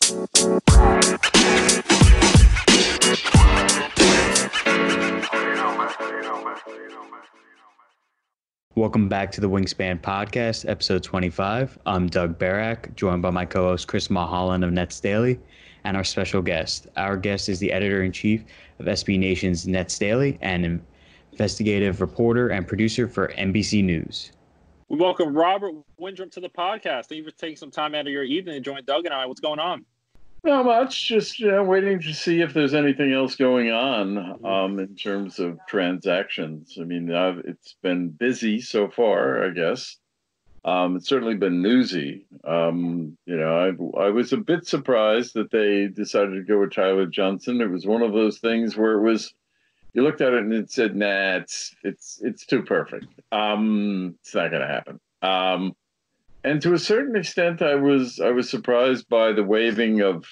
Welcome back to the Wingspan podcast, episode 25. I'm Doug Barak, joined by my co-host Chris Mulholland of NetsDaily, and our special guest. Our guest is the editor-in-chief of SBNation's NetsDaily and investigative reporter and producer for NBC News. We welcome Robert Windrem to the podcast. Thank you for taking some time out of your evening to join Doug and I. What's going on? Not much, just waiting to see if there's anything else going on in terms of transactions. I mean, it's been busy so far, I guess. It's certainly been newsy. I was a bit surprised that they decided to go with Tyler Johnson. It was one of those things where you looked at it and it said, nah, it's too perfect. It's not going to happen. And to a certain extent, I was surprised by the waiving of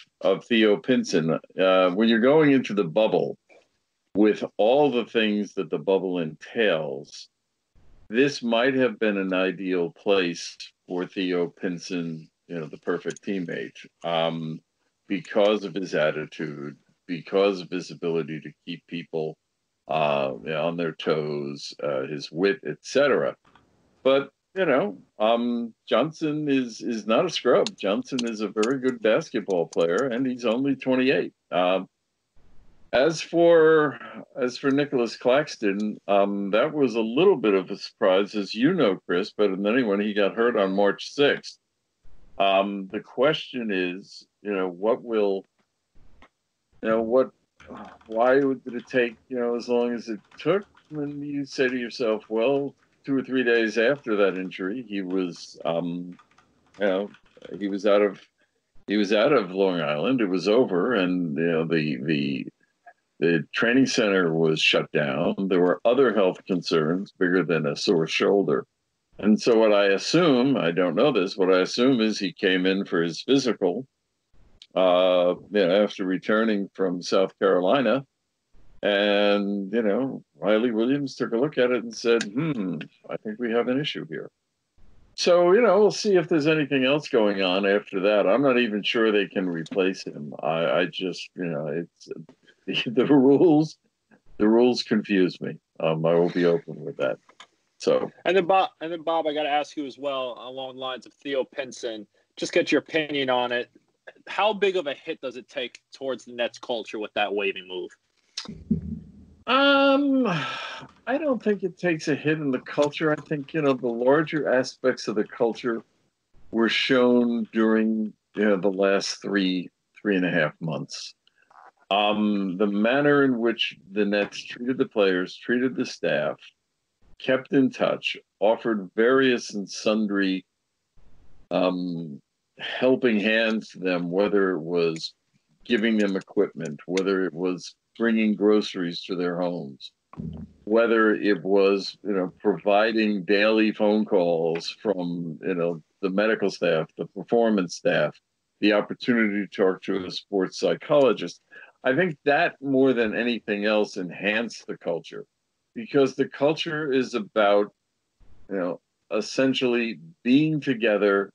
Theo Pinson. When you're going into the bubble with all the things that the bubble entails, this might have been an ideal place for Theo Pinson, the perfect teammate, because of his attitude, because of his ability to keep people on their toes, his wit, etc. But Johnson is not a scrub. Johnson is a very good basketball player, and he's only 28. As for Nicholas Claxton, that was a little bit of a surprise, as you know, Chris, better than anyone. He got hurt on March 6th. The question is, why did it take, as long as it took? And you say to yourself, well, 2 or 3 days after that injury, he was out of Long Island. It was over, and the training center was shut down. There were other health concerns bigger than a sore shoulder, and so what I assume, I don't know this, what I assume is he came in for his physical, after returning from South Carolina. And, Riley Williams took a look at it and said, I think we have an issue here. So, we'll see if there's anything else going on after that. I'm not even sure they can replace him. I just, it's the rules confuse me. I will be open with that. So. And then Bob, I got to ask you as well, along the lines of Theo Pinson, just get your opinion on it. How big of a hit does it take towards the Nets culture with that waiving move? I don't think it takes a hit in the culture. I think, the larger aspects of the culture were shown during, the last three and a half months. The manner in which the Nets treated the players, treated the staff, kept in touch, offered various and sundry helping hands to them, whether it was giving them equipment, whether it was bringing groceries to their homes, whether it was, providing daily phone calls from, the medical staff, the performance staff, the opportunity to talk to a sports psychologist. I think that more than anything else enhanced the culture, because the culture is about, essentially being together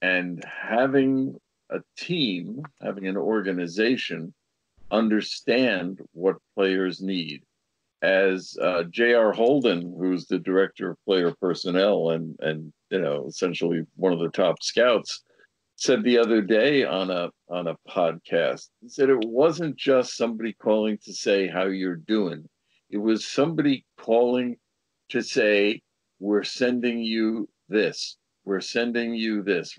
and having a team, having an organization understand what players need. As J.R. Holden, who's the director of player personnel and essentially one of the top scouts, said the other day on a podcast, he said it wasn't just somebody calling to say how you're doing. It was somebody calling to say, we're sending you this. We're sending you this.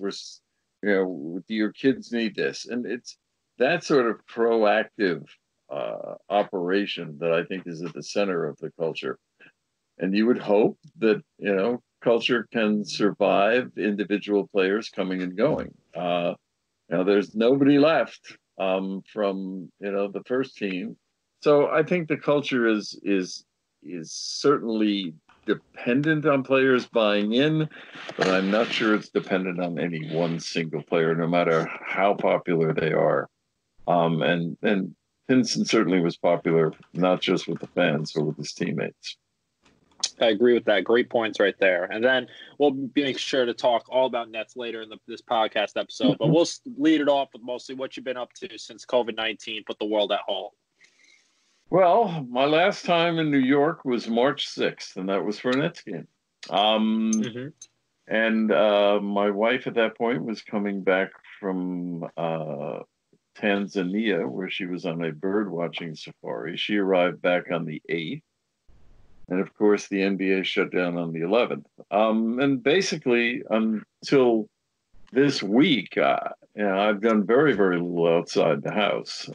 Do your kids need this? And it's that sort of proactive operation that I think is at the center of the culture. And you would hope that, culture can survive individual players coming and going. There's nobody left from, the first team. So I think the culture is certainly dependent on players buying in, but I'm not sure it's dependent on any one single player, no matter how popular they are. And Pinson certainly was popular, not just with the fans, but with his teammates. I agree with that. Great points right there. And then we'll make sure to talk all about Nets later in this podcast episode. But we'll lead it off with mostly what you've been up to since COVID-19 put the world at halt. Well, my last time in New York was March 6th, and that was for a Nets game. And my wife at that point was coming back from Tanzania, where she was on a bird watching safari. She arrived back on the 8th. And of course, the NBA shut down on the 11th. And basically, until this week, I've done very, very little outside the house.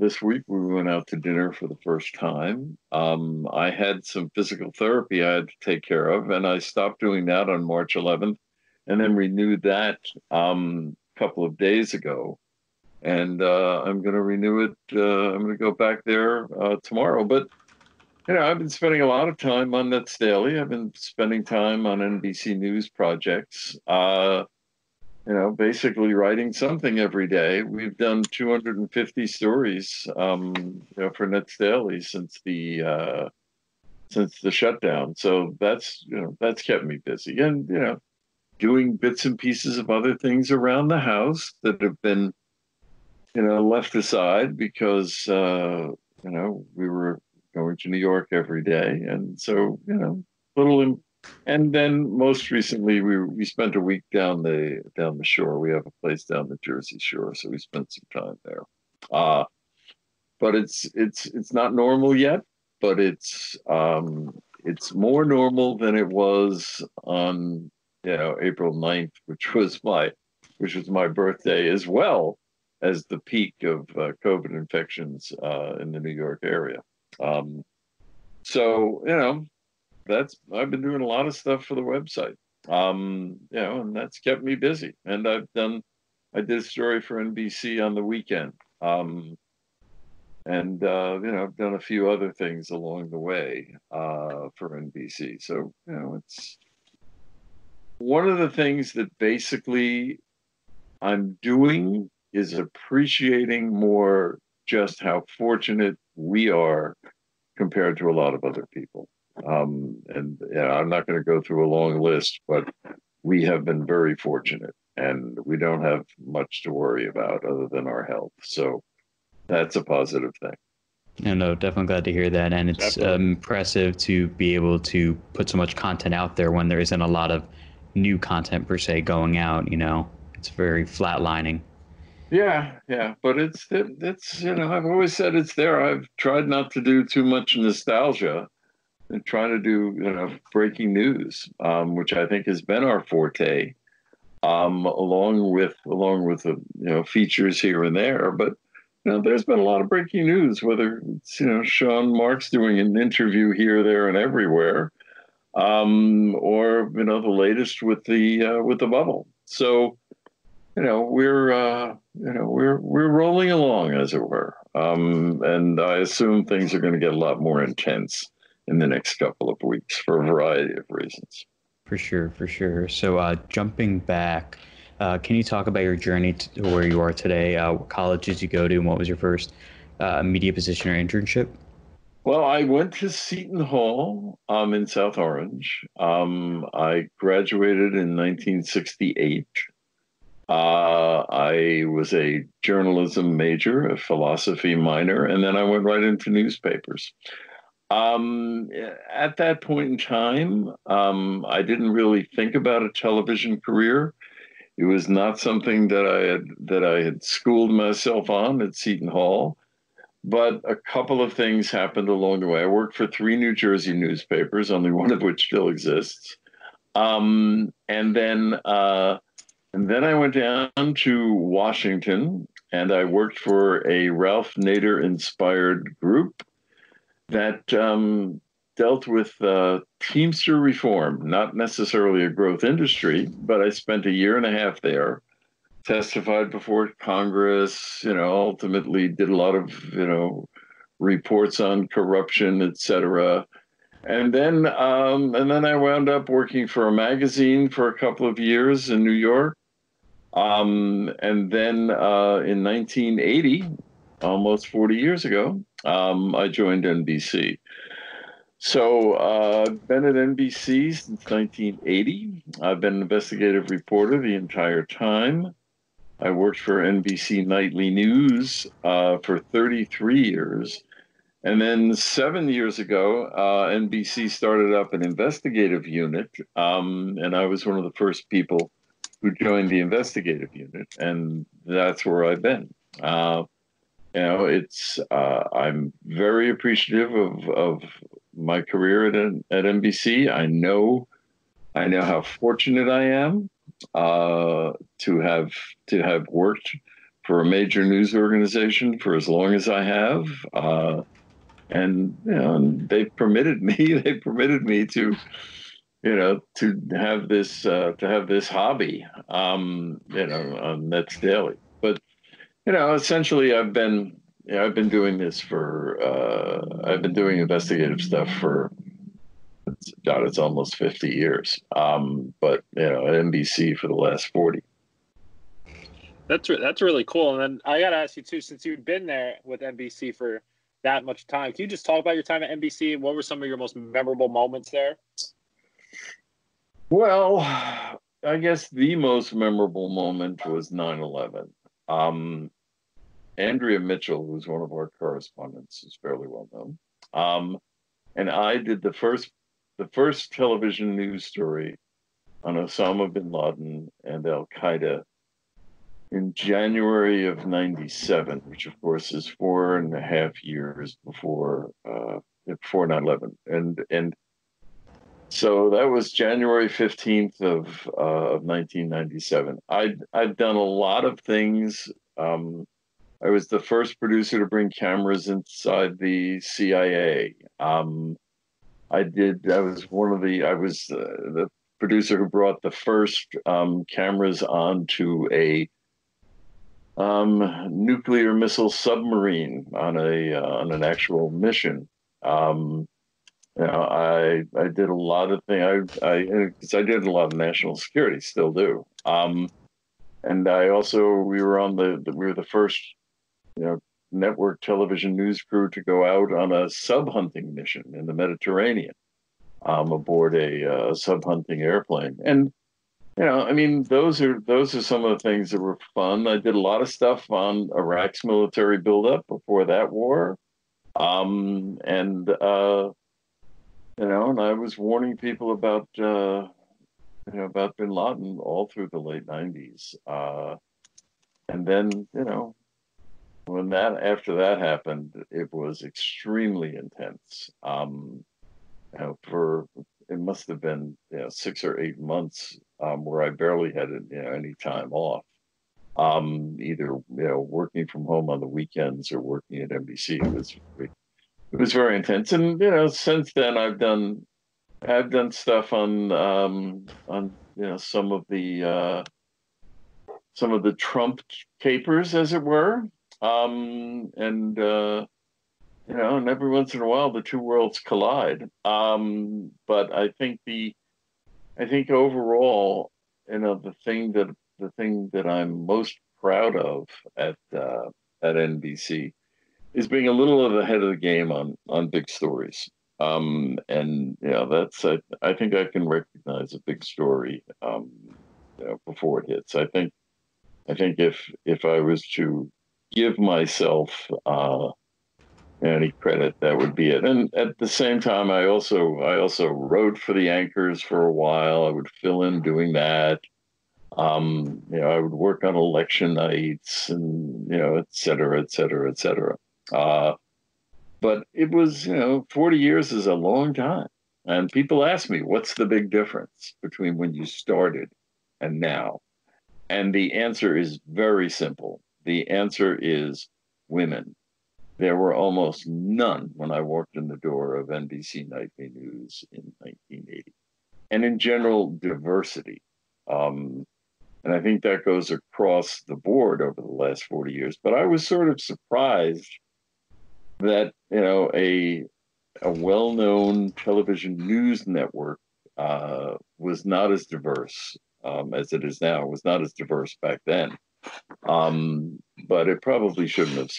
This week we went out to dinner for the first time. I had some physical therapy I had to take care of, and I stopped doing that on March 11th, and then renewed that a couple of days ago. And I'm going to renew it. I'm going to go back there tomorrow. But, I've been spending a lot of time on NetsDaily. I've been spending time on NBC News projects, basically writing something every day. We've done 250 stories, for NetsDaily since the shutdown. So that's kept me busy. And, doing bits and pieces of other things around the house that have been left aside because, we were going to New York every day. And so, and then most recently we spent a week down the shore. We have a place down the Jersey Shore. So we spent some time there. But it's not normal yet, but it's more normal than it was on, April 9th, which was my birthday, as well as the peak of COVID infections in the New York area. I've been doing a lot of stuff for the website, and that's kept me busy. And I did a story for NBC on the weekend, I've done a few other things along the way for NBC. So, it's one of the things that basically I'm doing is appreciating more just how fortunate we are compared to a lot of other people. I'm not going to go through a long list, but we have been very fortunate, and we don't have much to worry about other than our health. So that's a positive thing. No, definitely glad to hear that. And it's impressive to be able to put so much content out there when there isn't a lot of new content per se going out. It's very flatlining. Yeah, but it's I've always said it's there. I've tried not to do too much nostalgia and try to do breaking news, which I think has been our forte, along with the features here and there. But there's been a lot of breaking news, whether it's Sean Marks doing an interview here, there, and everywhere, or the latest with the bubble. So. We're rolling along, as it were, and I assume things are going to get a lot more intense in the next couple of weeks for a variety of reasons. For sure. So, jumping back, can you talk about your journey to where you are today? What college did you go to, and what was your first media position or internship? Well, I went to Seton Hall in South Orange. I graduated in 1968. I was a journalism major, a philosophy minor, and then I went right into newspapers. At that point in time, I didn't really think about a television career. It was not something that I had schooled myself on at Seton Hall. But a couple of things happened along the way. I worked for 3 New Jersey newspapers, only one of which still exists. And then I went down to Washington, and I worked for a Ralph Nader-inspired group that dealt with Teamster reform, not necessarily a growth industry, but I spent 1.5 years there, testified before Congress, ultimately did a lot of, reports on corruption, et cetera. And then I wound up working for a magazine for a couple of years in New York. And then in 1980, almost 40 years ago, I joined NBC. So I've been at NBC since 1980. I've been an investigative reporter the entire time. I worked for NBC Nightly News for 33 years. And then 7 years ago, NBC started up an investigative unit, and I was one of the first people who joined the investigative unit, and that's where I've been. I'm very appreciative of my career at NBC. I know how fortunate I am to have worked for a major news organization for as long as I have. And they've permitted me to have this hobby on NetsDaily. But essentially I've been doing investigative stuff for it's almost 50 years. But at NBC for the last 40. That's really cool. And then I got to ask you too, since you've been there with NBC for that much time, can you just talk about your time at NBC and what were some of your most memorable moments there? Well, I guess the most memorable moment was 9/11. Andrea Mitchell, who's one of our correspondents, is fairly well known. And I did the first television news story on Osama bin Laden and Al Qaeda in January of '97, which of course is 4.5 years before 9/11, and so that was January 15th of 1997. I've done a lot of things. I was the first producer to bring cameras inside the CIA. I was the producer who brought the first cameras onto a nuclear missile submarine on an actual mission. I did a lot of things. I did a lot of national security, still do. And we were the first, network television news crew to go out on a sub hunting mission in the Mediterranean, aboard a sub hunting airplane. And those are some of the things that were fun. I did a lot of stuff on Iraq's military buildup before that war, and I was warning people about bin Laden all through the late '90s, and then after that happened, it was extremely intense. It must have been 6 or 8 months where I barely had any time off, either working from home on the weekends or working at NBC. It was very intense, and since then I've done stuff on some of the Trump capers, as it were, and every once in a while the two worlds collide. But I think overall, the thing that I'm most proud of at NBC is being a little ahead of the game on big stories. That's I think I can recognize a big story before it hits. I think if I was to give myself any credit, that would be it. And at the same time, I also wrote for the anchors for a while. I would fill in doing that. I would work on election nights and et cetera, et cetera, et cetera. But it was 40 years is a long time, and people ask me, what's the big difference between when you started and now? And the answer is very simple. The answer is women. There were almost none when I walked in the door of NBC Nightly News in 1980. And in general, diversity. And I think that goes across the board over the last 40 years. But I was sort of surprised that, a well-known television news network was not as diverse as it is now. It was not as diverse back then. but it probably shouldn't have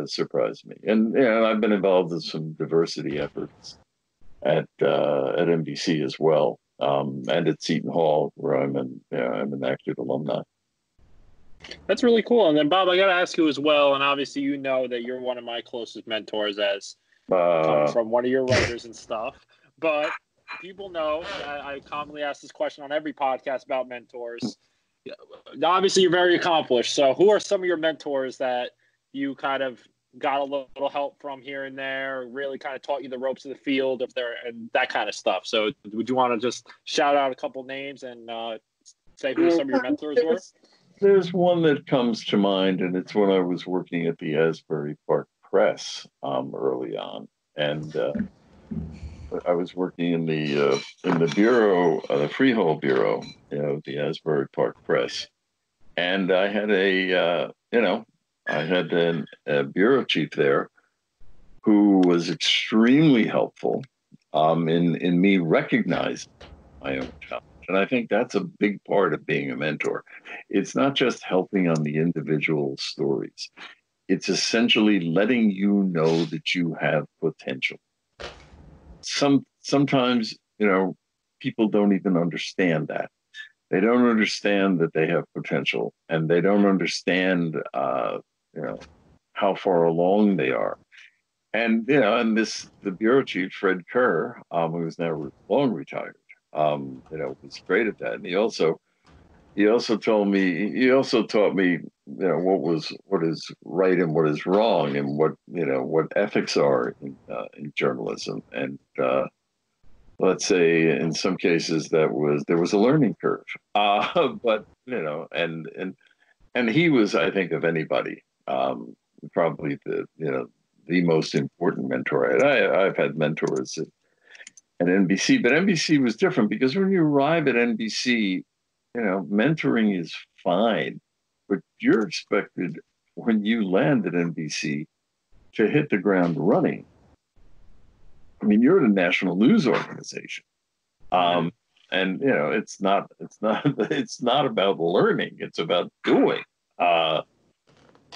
surprised me. And I've been involved in some diversity efforts at NBC as well, and at Seton Hall, where I'm an active alumni. That's really cool. And then, Bob, I got to ask you as well, and obviously you know that you're one of my closest mentors as coming from one of your writers and stuff. But people know, I commonly ask this question on every podcast about mentors. Obviously, you're very accomplished. So who are some of your mentors that you kind of got a little help from here and there, really kind of taught you the ropes of the field and that kind of stuff? So would you want to just shout out a couple names and say who some of your mentors were? There's one that comes to mind, and it's when I was working at the Asbury Park Press early on, and I was working in the bureau, the Freehold Bureau, the Asbury Park Press, and I had a bureau chief there who was extremely helpful in me recognizing my own challenge. And I think that's a big part of being a mentor. It's not just helping on the individual stories. It's essentially letting you know that you have potential. Sometimes, people don't even understand that. They don't understand that they have potential, and they don't understand, how far along they are. And, the bureau chief, Fred Kerr, who's now long retired, was great at that. And he also taught me, what is right and what is wrong, and what ethics are in journalism. And let's say in some cases there was a learning curve, but and he was, I think, of anybody, probably the most important mentor. I've had mentors at NBC, but NBC was different because when you arrive at NBC, mentoring is fine, but you're expected when you land at NBC to hit the ground running. I mean, you're at a national news organization, and it's not about learning; it's about doing.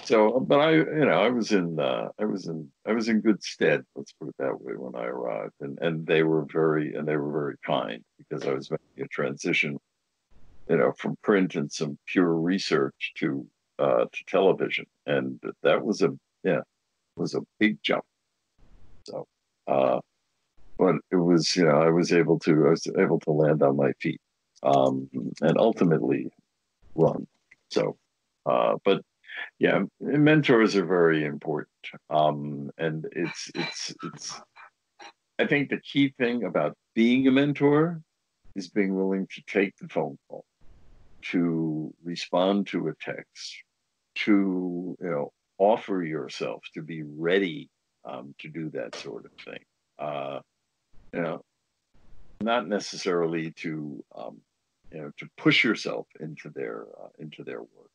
But I was in good stead. Let's put it that way when I arrived, and they were very kind, because I was making a transition, from print and some pure research to television, and that was a big jump. So, but it was, I was able to land on my feet, and ultimately run. So, but. Yeah, mentors are very important, and it's. I think the key thing about being a mentor is being willing to take the phone call, to respond to a text, to offer yourself, to be ready to do that sort of thing. Not necessarily to to push yourself into their work.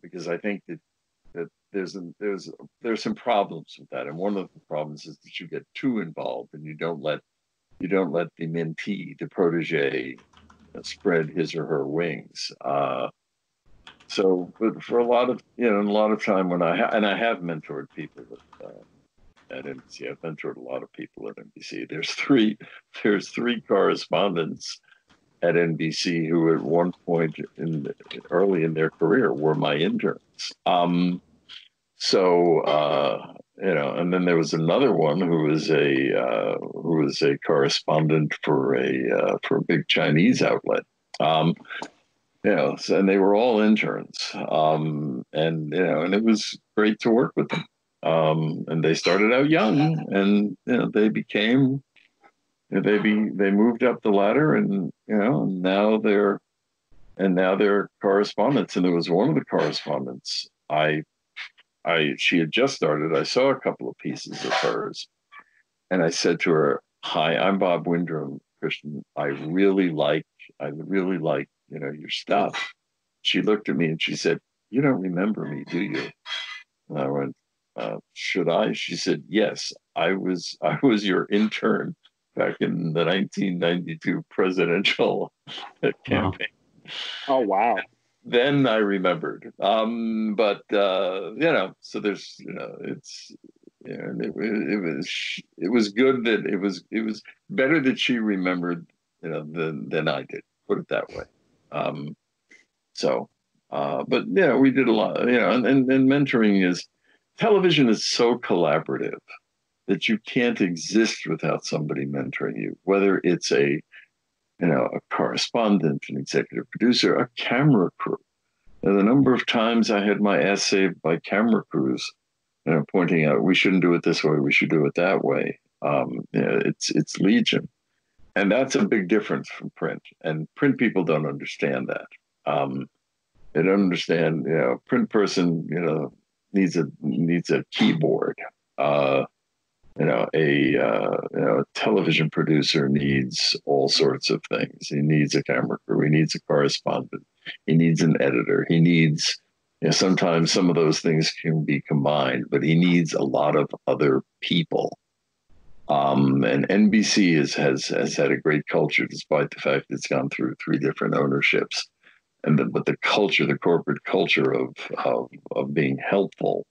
Because I think that there's some problems with that, and one of the problems is that you get too involved and you don't let the mentee, the protege, spread his or her wings. But for a lot of time when I have mentored people at NBC, I've mentored a lot of people at NBC. There's three correspondents at NBC who at one point early in their career were my interns. And then there was another one who was a correspondent for a big Chinese outlet. And they were all interns. And it was great to work with them. And they started out young, and they became. They moved up the ladder, and now they're correspondents. And there was one of the correspondents she had just started. I saw a couple of pieces of hers, and I said to her, "Hi, I'm Bob Windrem, Christian. I really like your stuff." She looked at me and she said, "You don't remember me, do you?" And I went, "Should I?" She said, "Yes, I was your intern back in the 1992 presidential campaign." Oh, wow. then I remembered. But so there's, it's, it was good that it was better that she remembered, than I did. Put it that way. But we did a lot, and mentoring television is so collaborative that you can't exist without somebody mentoring you, whether it's a correspondent, an executive producer, a camera crew. And the number of times I had my ass saved by camera crews, pointing out we shouldn't do it this way, we should do it that way. It's legion, and that's a big difference from print. And print people don't understand that. They don't understand. Print person, needs a keyboard. A television producer needs all sorts of things. He needs a camera crew. He needs a correspondent. He needs an editor. He needs, sometimes some of those things can be combined, but he needs a lot of other people. And NBC has had a great culture, despite the fact it's gone through 3 different ownerships. But the culture, the corporate culture of being helpful,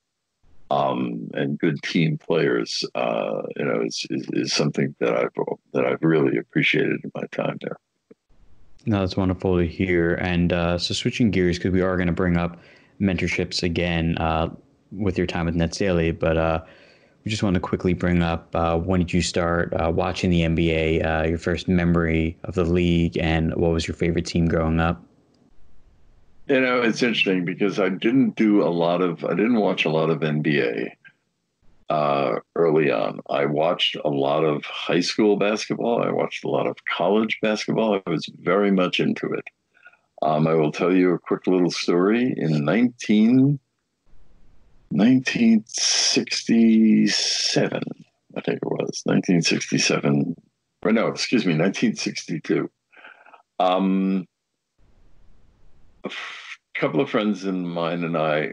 and good team players, is something that I've really appreciated in my time there. No, that's wonderful to hear. And so switching gears, because we are going to bring up mentorships again with your time with NetsDaily, but we just want to quickly bring up when did you start watching the NBA, your first memory of the league, and what was your favorite team growing up? It's interesting because I didn't watch a lot of NBA early on. I watched a lot of high school basketball. I watched a lot of college basketball. I was very much into it. I will tell you a quick little story. In 1967, I think it was 1967. Or no, excuse me, 1962. A couple of friends of mine and I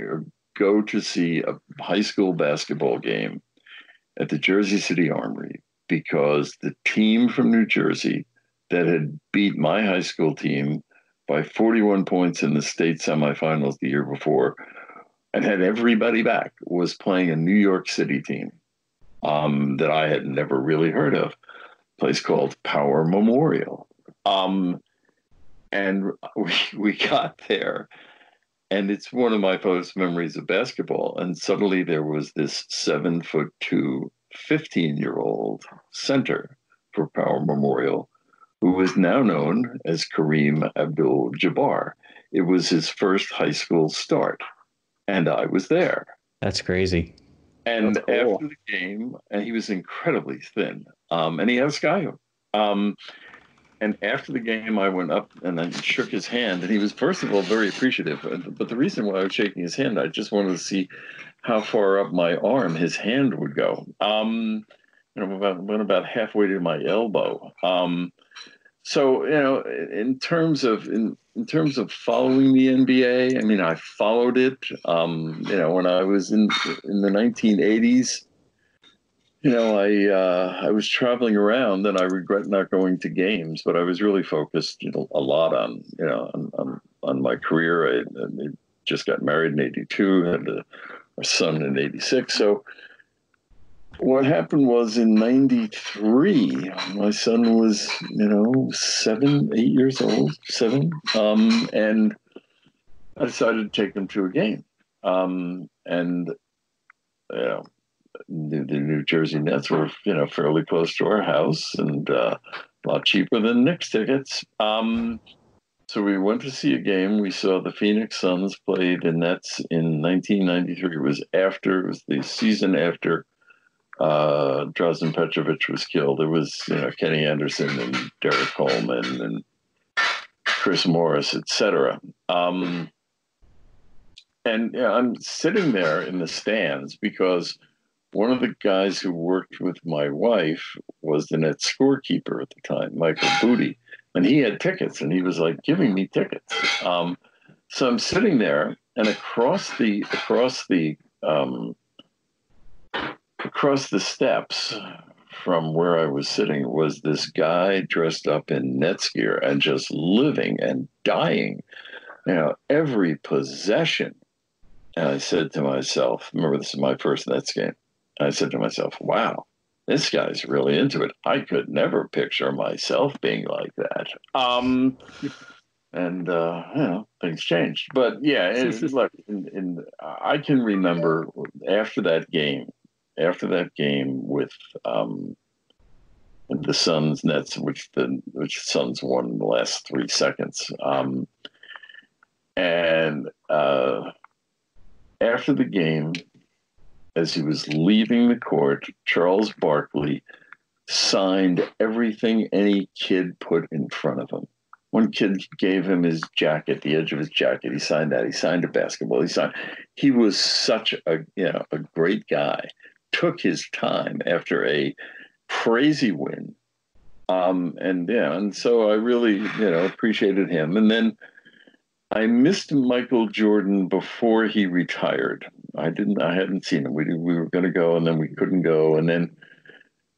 go to see a high school basketball game at the Jersey City Armory because the team from New Jersey that had beat my high school team by 41 points in the state semifinals the year before and had everybody back was playing a New York City team that I had never really heard of, a place called Power Memorial. And we got there, and it's one of my first memories of basketball. And suddenly there was this 7'2", 15-year-old center for Power Memorial, who was now known as Kareem Abdul-Jabbar. It was his first high school start, and I was there. That's crazy. And That's cool. After the game, and he was incredibly thin, and he had a skyhook. And after the game, I went up and I shook his hand, and he was, first of all, very appreciative. But the reason why I was shaking his hand, I just wanted to see how far up my arm his hand would go. Went about halfway to my elbow. So in terms of following the NBA, I mean, I followed it. When I was in the 1980s. I was traveling around, and I regret not going to games, but I was really focused, a lot on my career. I just got married in '82, had a son in '86. So what happened was in '93, my son was, 7, 8 years old, 7, and I decided to take him to a game, the New Jersey Nets were, fairly close to our house and a lot cheaper than Knicks tickets. So we went to see a game. We saw the Phoenix Suns play the Nets in 1993. It was the season after Drazen Petrovic was killed. It was, Kenny Anderson and Derek Coleman and Chris Morris, etc. And I'm sitting there in the stands because one of the guys who worked with my wife was the net scorekeeper at the time, Michael Booty, and he had tickets, and he was like giving me tickets. So I'm sitting there, and across the steps from where I was sitting was this guy dressed up in Nets gear and just living and dying. every possession. And I said to myself, remember, this is my first Nets game. I said to myself, wow, this guy's really into it. I could never picture myself being like that. Things changed. But yeah, look, I can remember after that game with the Suns Nets, which the Suns won in the last 3 seconds. After the game, as he was leaving the court, Charles Barkley signed everything any kid put in front of him. One kid gave him his jacket, the edge of his jacket. He signed that. He signed a basketball. He was such a great guy. Took his time after a crazy win. And so I really, appreciated him. And then I missed Michael Jordan before he retired. I hadn't seen him. We were going to go, and then we couldn't go. And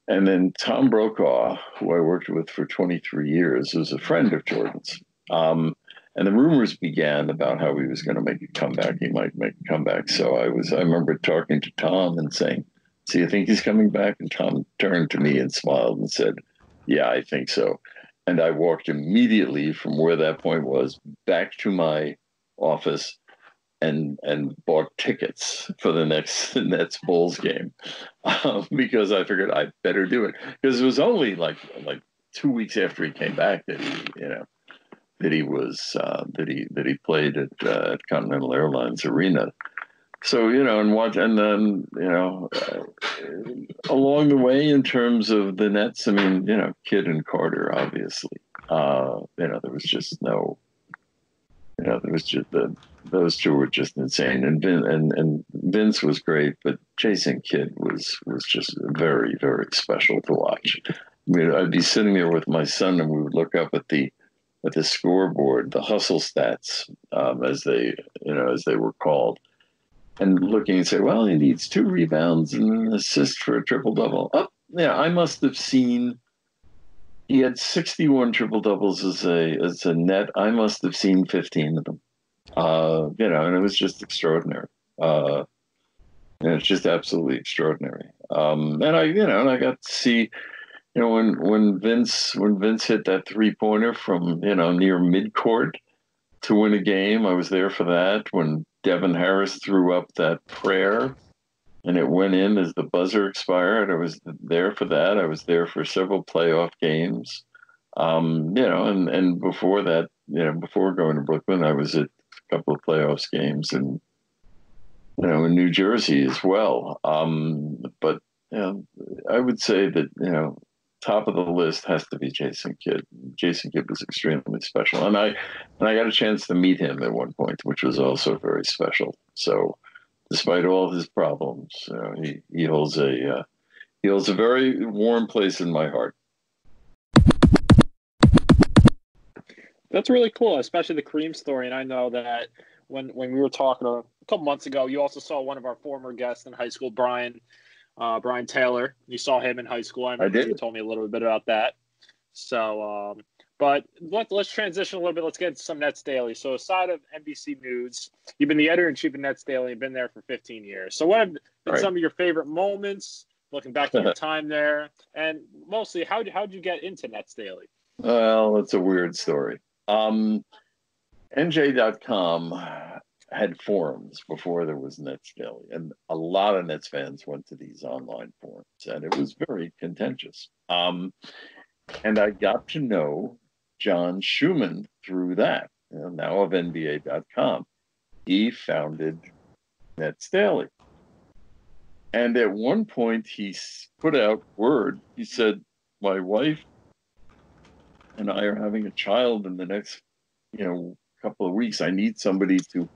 then Tom Brokaw, who I worked with for 23 years, was a friend of Jordan's. And the rumors began about how he was going to make a comeback. He might make a comeback. So I remember talking to Tom and saying, "So you think he's coming back?" And Tom turned to me and smiled and said, "Yeah, I think so." And I walked immediately from where that point was back to my office and bought tickets for the next Nets Bulls game because I figured I'd better do it, because it was only like 2 weeks after he came back that he played at Continental Airlines Arena. So, and then along the way, in terms of the Nets, I mean, Kidd and Carter, obviously, there was just no, those two were just insane. And Vince was great, but Jason Kidd was just very, very special to watch. I mean, I'd be sitting there with my son, and we would look up at the scoreboard, the hustle stats, as they were called, and looking and say, well, he needs 2 rebounds and an assist for a triple-double. Oh, yeah, I must have seen, he had 61 triple-doubles as a net. I must have seen 15 of them. And it was just extraordinary. And it's just absolutely extraordinary. And I got to see, when Vince hit that 3-pointer from, near midcourt to win a game, I was there for that. When Devin Harris threw up that prayer and it went in as the buzzer expired, I was there for that. I was there for several playoff games. And before that, before going to Brooklyn, I was at a couple of playoffs games and, in New Jersey as well. But I would say that, top of the list has to be Jason Kidd. Jason Kidd was extremely special, and I got a chance to meet him at one point, which was also very special. So, despite all his problems, he holds a very warm place in my heart. That's really cool, especially the Kareem story. And I know that when we were talking a couple months ago, you also saw one of our former guests in high school, Brian Taylor. You saw him in high school. I did. You told me a little bit about that. So, but let's transition a little bit. Let's get into some Nets Daily. So aside of NBC News, you've been the editor-in-chief of Nets Daily and been there for 15 years. So what have been some of your favorite moments, looking back at your time there? And mostly, how'd you get into Nets Daily? Well, it's a weird story. NJ.com had forums before there was Nets Daily, and a lot of Nets fans went to these online forums, and it was very contentious. And I got to know John Schumann through that, now of NBA.com. He founded Nets Daily. And at one point, he put out word. He said, my wife and I are having a child in the next, couple of weeks. I need somebody to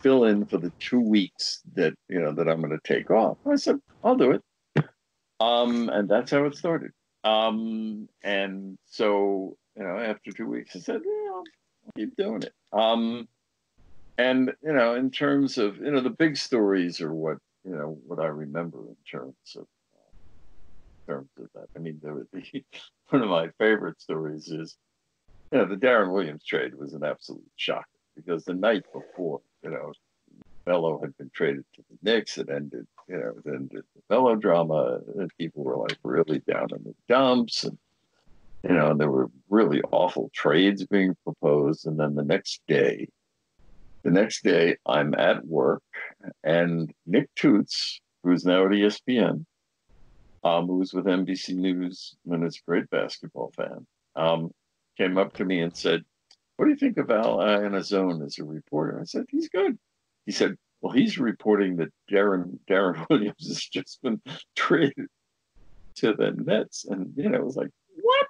fill in for the 2 weeks that I'm going to take off. I said, I'll do it. And that's how it started. And so, after 2 weeks, I said, I'll keep doing it. And, in terms of, the big stories are what I remember in terms of that. I mean, one of my favorite stories is, the Deron Williams trade was an absolute shocker. because the night before, Melo had been traded to the Knicks. It ended, the melodrama, and people were like really down in the dumps, and there were really awful trades being proposed. And then the next day, I'm at work, and Nick Toots, who's now at ESPN, who was with NBC News and is a great basketball fan, came up to me and said, "What do you think of Al Iannazzone as a reporter?" I said, "He's good." He said, "Well, he's reporting that Deron Williams has just been traded to the Nets." And, it was like, what?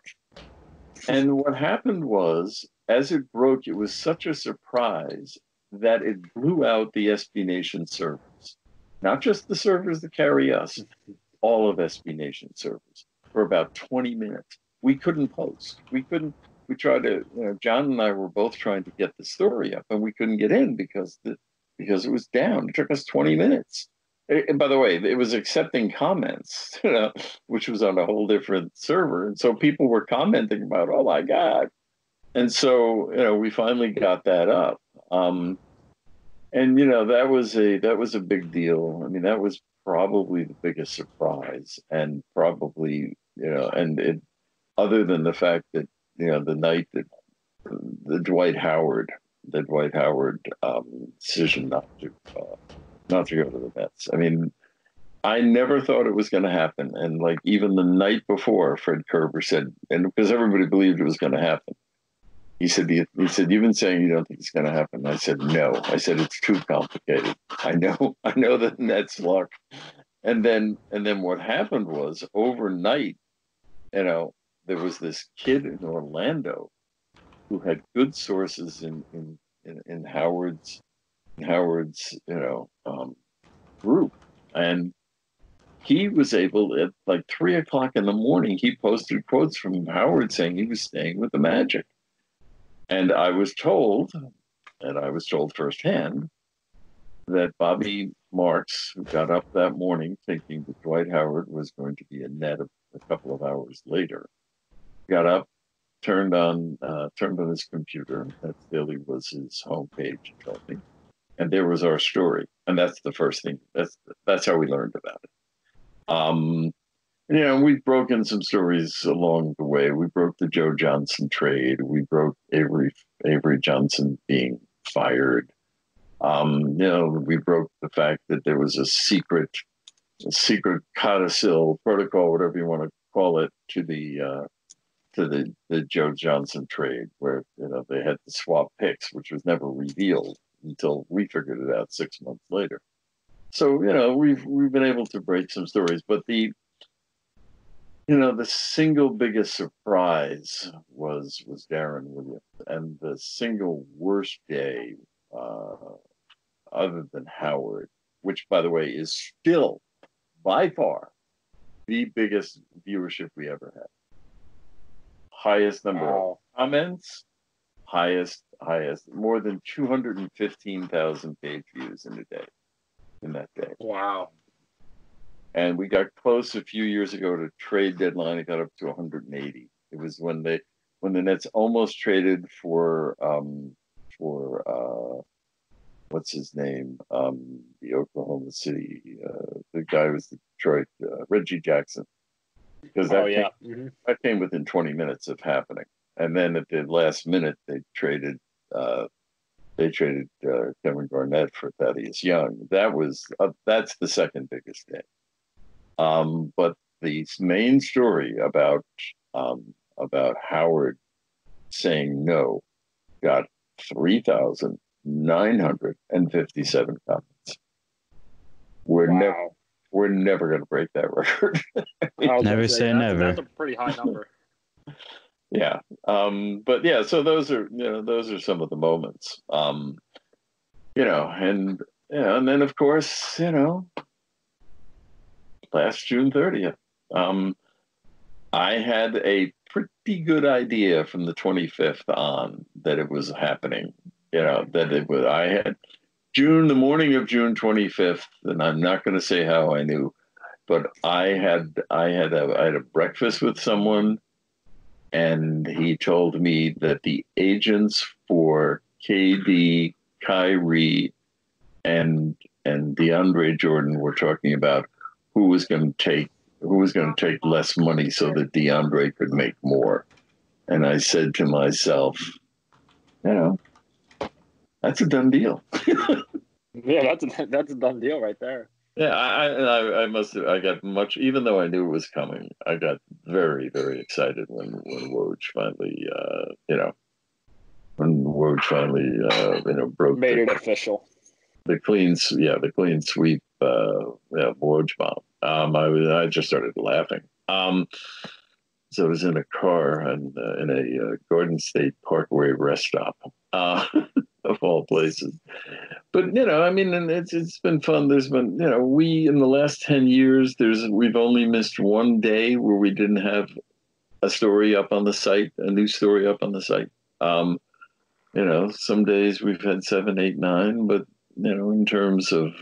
And what happened was, as it broke, it was such a surprise that it blew out the SBNation servers. Not just the servers that carry us, all of SBNation servers for about 20 minutes. We couldn't post. We tried to, John and I were both trying to get the story up, and we couldn't get in because it was down. It took us 20 minutes. And by the way, it was accepting comments, which was on a whole different server. And so people were commenting about, "Oh my God." And so, we finally got that up. And, that was a big deal. I mean, that was probably the biggest surprise, and probably, other than the fact that, the night that the Dwight Howard decision not to go to the Mets. I mean, I never thought it was going to happen. And like even the night before, Fred Kerber said, and because everybody believed it was going to happen, he said, "You've been saying you don't think it's going to happen." I said, "No." I said, "It's too complicated. I know the Nets luck." And then what happened was overnight, there was this kid in Orlando who had good sources in Howard's group, and he was able at like 3:00 in the morning. He posted quotes from Howard saying he was staying with the Magic, and I was told firsthand that Bobby Marks, who got up that morning thinking that Dwight Howard was going to be a net a couple of hours later, got up, turned on his computer. NetsDaily was his homepage, he told me, and there was our story. And that's the first thing. That's how we learned about it. We've broken some stories along the way. We broke the Joe Johnson trade. We broke Avery Johnson being fired. We broke the fact that there was a secret codicil protocol, whatever you want to call it, to the Joe Johnson trade, where they had to swap picks, which was never revealed until we figured it out 6 months later. So we've been able to break some stories, but the single biggest surprise was Deron Williams, and the single worst day, other than Howard, which by the way is still by far the biggest viewership we ever had. Highest number of comments, highest, more than 215,000 page views in that day. Wow. And we got close a few years ago to trade deadline. It got up to 180. It was when the Nets almost traded for what's his name? The Oklahoma City, the guy was Detroit, Reggie Jackson. Because that came within 20 minutes of happening. And then at the last minute, they traded Kevin Garnett for Thaddeus Young. That's the second biggest day. But the main story about Howard saying no got 3,957 comments. We're never going to break that record. Never say never. That's a pretty high number. Yeah. But yeah, so those are some of the moments. And then of course, last June 30th, I had a pretty good idea from the 25th on that it was happening. I had the morning of June 25th, and I'm not going to say how I knew, but I had a breakfast with someone, and he told me that the agents for KD, Kyrie, and DeAndre Jordan were talking about who was going to take less money so that DeAndre could make more. And I said to myself, that's a done deal. Yeah, that's a done deal right there. Yeah, I must have. I got much, even though I knew it was coming. I got very, very excited when Woj finally, broke, made it official. The clean sweep, Woj bomb. I just started laughing. So I was in a car and in a Garden State Parkway rest stop, of all places. But and it's been fun. There's been we in the last 10 years we've only missed one day where we didn't have a story up on the site, a new story up on the site. Some days we've had 7, 8, 9, but in terms of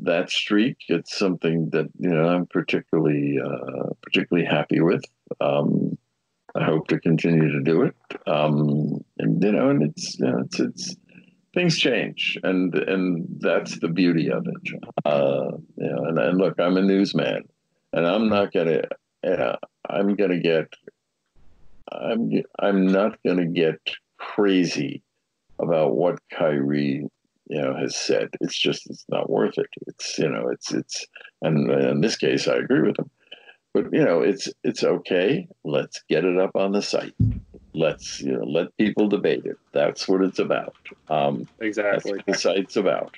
that streak, it's something that I'm particularly happy with. I hope to continue to do it, and it's things change, and that's the beauty of it. And look, I'm a newsman, and I'm not gonna get crazy about what Kyrie has said. It's not worth it. And in this case I agree with him. But it's okay. Let's get it up on the site. Let's let people debate it. That's what it's about. Exactly. That's what the site's about.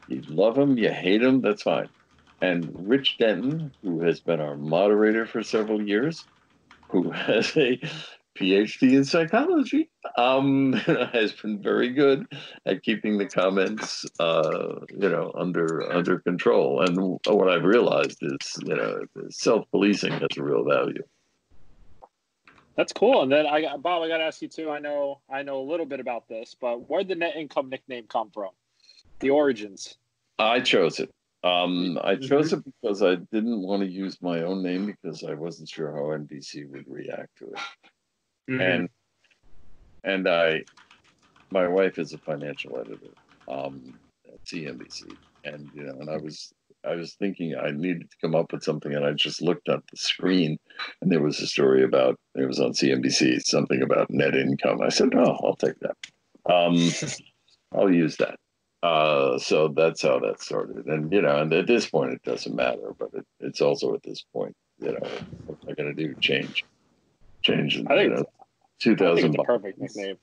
You love them, you hate them. That's fine. And Rich Denton, who has been our moderator for several years, who has a PhD in psychology, has been very good at keeping the comments, under control. And what I've realized is, self-policing has a real value. That's cool. And then Bob, I got to ask you too. I know a little bit about this, but where did the Net Income nickname come from? The origins. I chose it. I chose it because I didn't want to use my own name because I wasn't sure how NBC would react to it. Mm-hmm. And my wife is a financial editor at CNBC, and and I was thinking I needed to come up with something, and I just looked at the screen, and there was a story about, it was on CNBC, something about net income. I said, "Oh, I'll take that. I'll use that." So that's how that started, and and at this point it doesn't matter, but it's also at this point, what am I going to do? Change. I think 2000. The perfect nickname.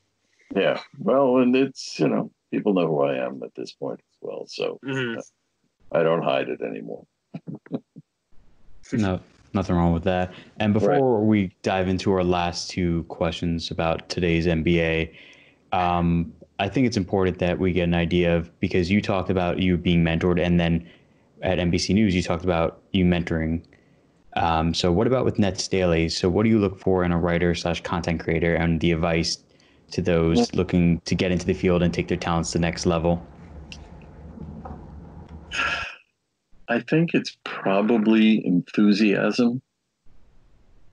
Yeah, well, and it's people know who I am at this point as well, so I don't hide it anymore. No, nothing wrong with that. And before we dive into our last two questions about today's NBA, I think it's important that we get an idea of, because you talked about you being mentored, and then at NBC News you talked about you mentoring. So what about with NetsDaily? So what do you look for in a writer/content creator, and the advice to those looking to get into the field and take their talents to the next level? I think it's probably enthusiasm,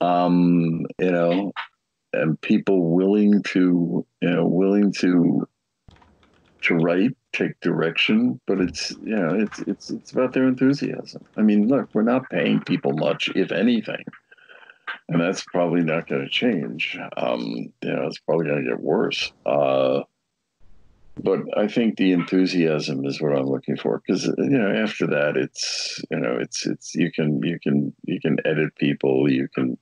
and people willing to write, take direction, but it's about their enthusiasm. I mean, look, we're not paying people much, if anything, and that's probably not going to change. It's probably going to get worse. But I think the enthusiasm is what I'm looking for, because after that it's you can edit people, you can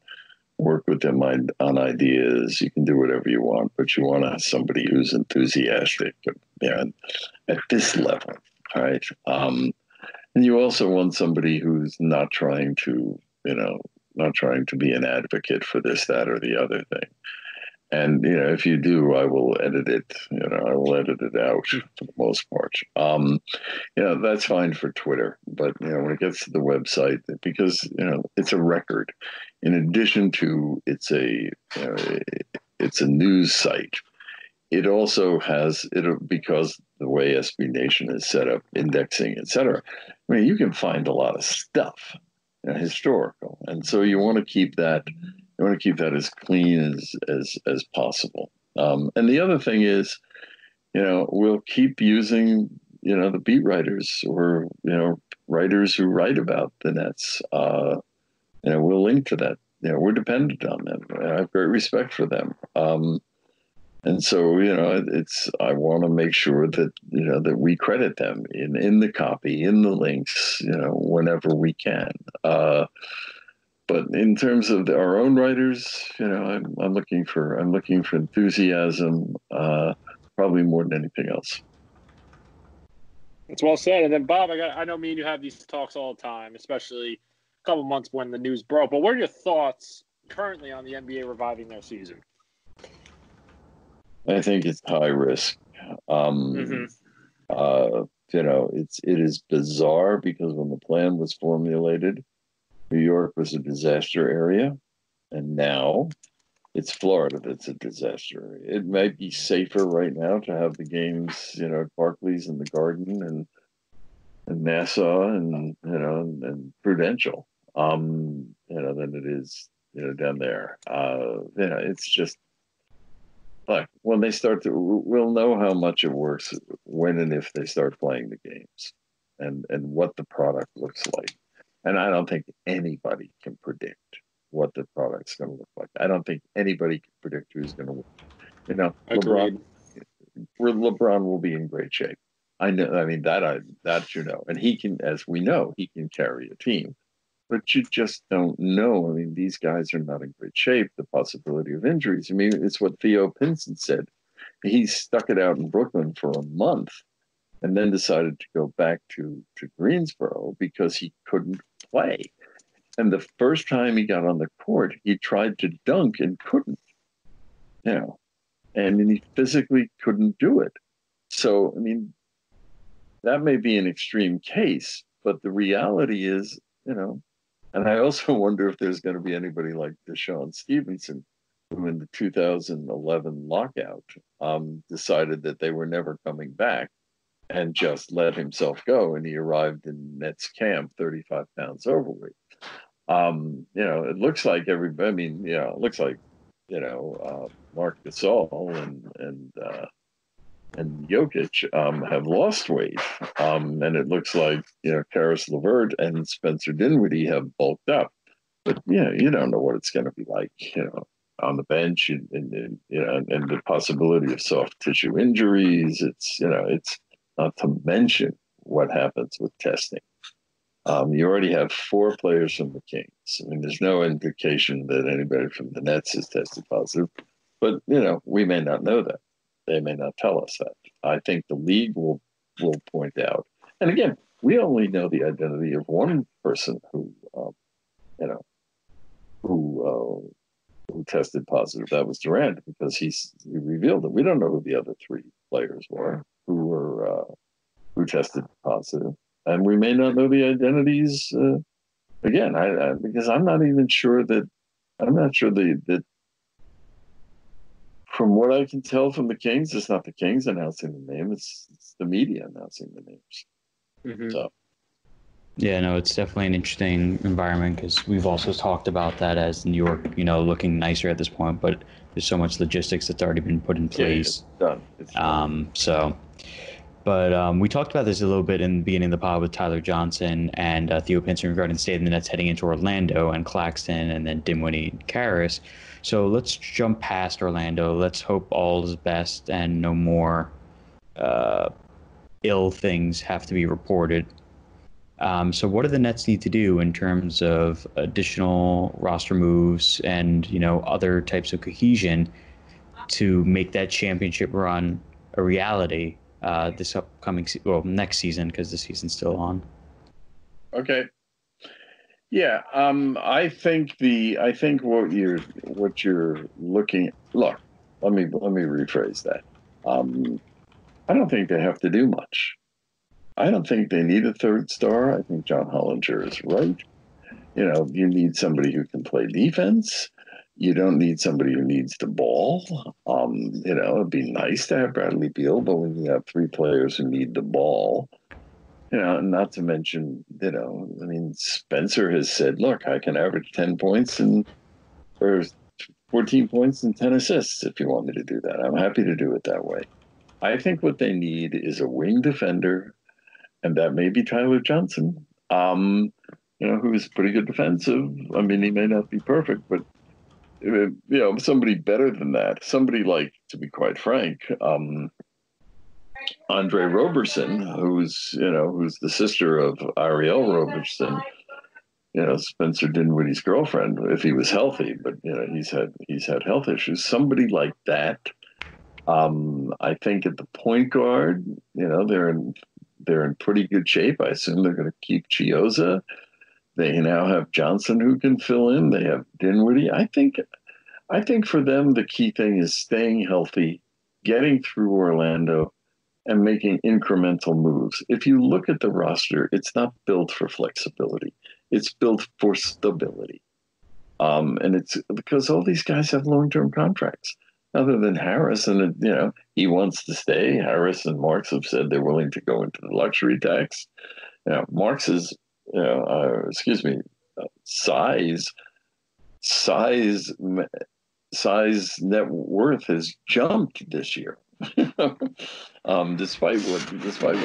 work with them on ideas, you can do whatever you want, but you want to have somebody who's enthusiastic, at this level, right? And you also want somebody who's not trying to be an advocate for this, that, or the other thing. And if you do, I will edit it. I will edit it out for the most part. That's fine for Twitter, but when it gets to the website, because it's a record. In addition to it's a news site, it also has because the way SBNation is set up, indexing, etc. I mean, you can find a lot of stuff, historical, and so you want to keep that. want to keep that as clean as possible. And the other thing is, we'll keep using, the beat writers or, writers who write about the Nets. We'll link to that. We're dependent on them. I have great respect for them. And so, I want to make sure that, that we credit them in the copy, in the links, whenever we can. But in terms of our own writers, I'm looking for enthusiasm, probably more than anything else. It's well said. And then Bob, I know me and you have these talks all the time, especially a couple months when the news broke. But what are your thoughts currently on the NBA reviving their season? I think it's high risk. It is bizarre because when the plan was formulated, New York was a disaster area, and now it's Florida that's a disaster area. It might be safer right now to have the games, at Barclays and the Garden and Nassau and Prudential, than it is, down there. It's just like when they start we'll know how much it works when and if they start playing the games, and what the product looks like. And I don't think anybody can predict what the product's going to look like. I don't think anybody can predict who's going to win. LeBron will be in great shape. I know. I mean, that and he can, as we know, he can carry a team. But you just don't know. I mean, these guys are not in great shape. The possibility of injuries. I mean, it's what Theo Pinson said. He stuck it out in Brooklyn for a month and then decided to go back to Greensboro because he couldn't play. And the first time he got on the court, he tried to dunk and couldn't. And he physically couldn't do it. So, I mean, that may be an extreme case, but the reality is, and I also wonder if there's going to be anybody like Deshaun Stevenson, who in the 2011 lockout decided that they were never coming back and just let himself go. And he arrived in Nets camp 35 pounds overweight. It looks like everybody, it looks like, Mark Gasol and Jokic have lost weight. And it looks like, Karis LeVert and Spencer Dinwiddie have bulked up. But, you don't know what it's going to be like, on the bench and the possibility of soft tissue injuries. It's not to mention what happens with testing. You already have 4 players from the Kings. I mean, there's no indication that anybody from the Nets has tested positive, but, we may not know that. They may not tell us that. I think the league will point out. And again, we only know the identity of one person who tested positive. That was Durant, because he revealed it. We don't know who the other 3 players were who tested positive. And we may not know the identities again. Because I'm not even sure that from what I can tell from the Kings, it's not the Kings announcing the name; it's the media announcing the names. Mm-hmm. So, yeah, no, it's definitely an interesting environment because we've also talked about that as New York, looking nicer at this point, but there's so much logistics that's already been put in place. Yeah, it's done. But we talked about this a little bit in the beginning of the pod with Tyler Johnson and Theo Pinson regarding the state of the Nets heading into Orlando and Claxton and then Dinwiddie and Karis. So let's jump past Orlando. Let's hope all is best and no more ill things have to be reported. So what do the Nets need to do in terms of additional roster moves and, other types of cohesion to make that championship run a reality this upcoming next season, because the season's still on? Okay. Yeah, I think what you're looking. Look, let me rephrase that. I don't think they have to do much. I don't think they need a third star. I think John Hollinger is right. You need somebody who can play defense. You don't need somebody who needs the ball. It'd be nice to have Bradley Beal, but when you have 3 players who need the ball, not to mention, Spencer has said, look, I can average 10 points and or 14 points and 10 assists if you want me to do that. I'm happy to do it that way. I think what they need is a wing defender, and that may be Tyler Johnson, who's pretty good defensive. I mean, he may not be perfect, but somebody better than that. Somebody like, to be quite frank, Andre Roberson, who's the sister of Ariel Roberson, Spencer Dinwiddie's girlfriend, if he was healthy, but he's had health issues. Somebody like that. I think at the point guard, they're in pretty good shape. I assume they're going to keep Chiozza. They now have Johnson who can fill in. They have Dinwiddie. I think for them the key thing is staying healthy, getting through Orlando, and making incremental moves. If you look at the roster, it's not built for flexibility. It's built for stability. And it's because all these guys have long-term contracts. Other than Harris, and he wants to stay. Harris and Marks have said they're willing to go into the luxury tax. Marks is, size net worth has jumped this year, despite what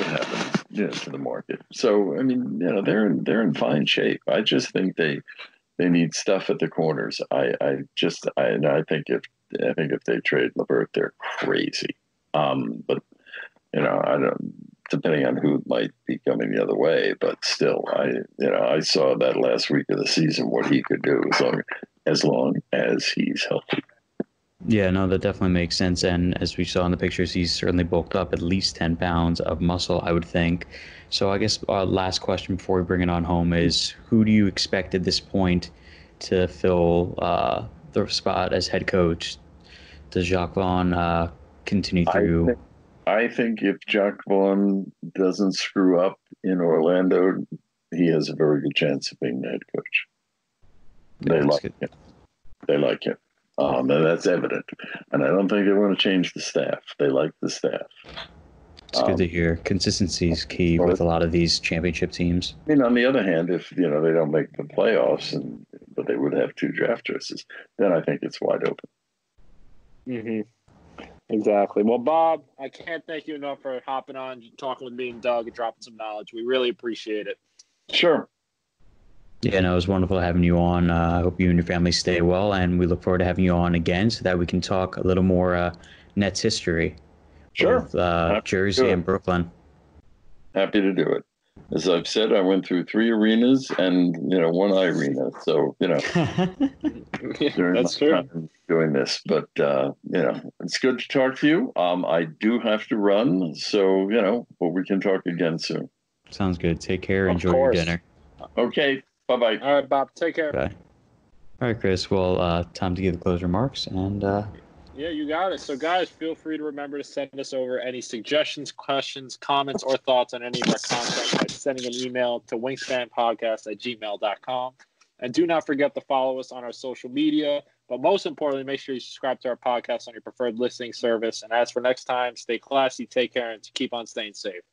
happened to the market. So I mean, they're in fine shape. I just think they need stuff at the corners. I think if they trade LeVert, they're crazy. But I don't. Depending on who might be coming the other way, but still, I saw that last week of the season what he could do as long as he's healthy. Yeah, no, that definitely makes sense. And as we saw in the pictures, he's certainly bulked up at least 10 pounds of muscle, I would think. So I guess our last question before we bring it on home is, who do you expect at this point to fill the spot as head coach? Does Jacques Vaughn continue through? I think if Jacques Vaughn doesn't screw up in Orlando, he has a very good chance of being the head coach. They like him. And that's evident. And I don't think they want to change the staff. They like the staff. It's good to hear. Consistency is key with a lot of these championship teams. I mean, on the other hand, if they don't make the playoffs, but they would have 2 draft choices, then I think it's wide open. Mm-hmm. Exactly. Well, Bob, I can't thank you enough for hopping on, talking with me and Doug, and dropping some knowledge. We really appreciate it. Sure. Yeah, no, it was wonderful having you on. I hope you and your family stay well, and we look forward to having you on again so that we can talk a little more Nets history. Sure. Both Jersey and Brooklyn. Happy to do it. As I've said, I went through 3 arenas and, 1 arena. So, that's true. Doing this, but, it's good to talk to you. I do have to run. So, but we can talk again soon. Sounds good. Take care. Enjoy your dinner. Okay. Bye-bye. All right, Bob. Take care. Bye. All right, Chris. Well, time to give the closing remarks. And yeah, you got it. So, guys, feel free to remember to send us over any suggestions, questions, comments, or thoughts on any of our content by sending an email to wingspanpodcast@gmail.com. And do not forget to follow us on our social media. But most importantly, make sure you subscribe to our podcast on your preferred listening service. And as for next time, stay classy, take care, and keep on staying safe.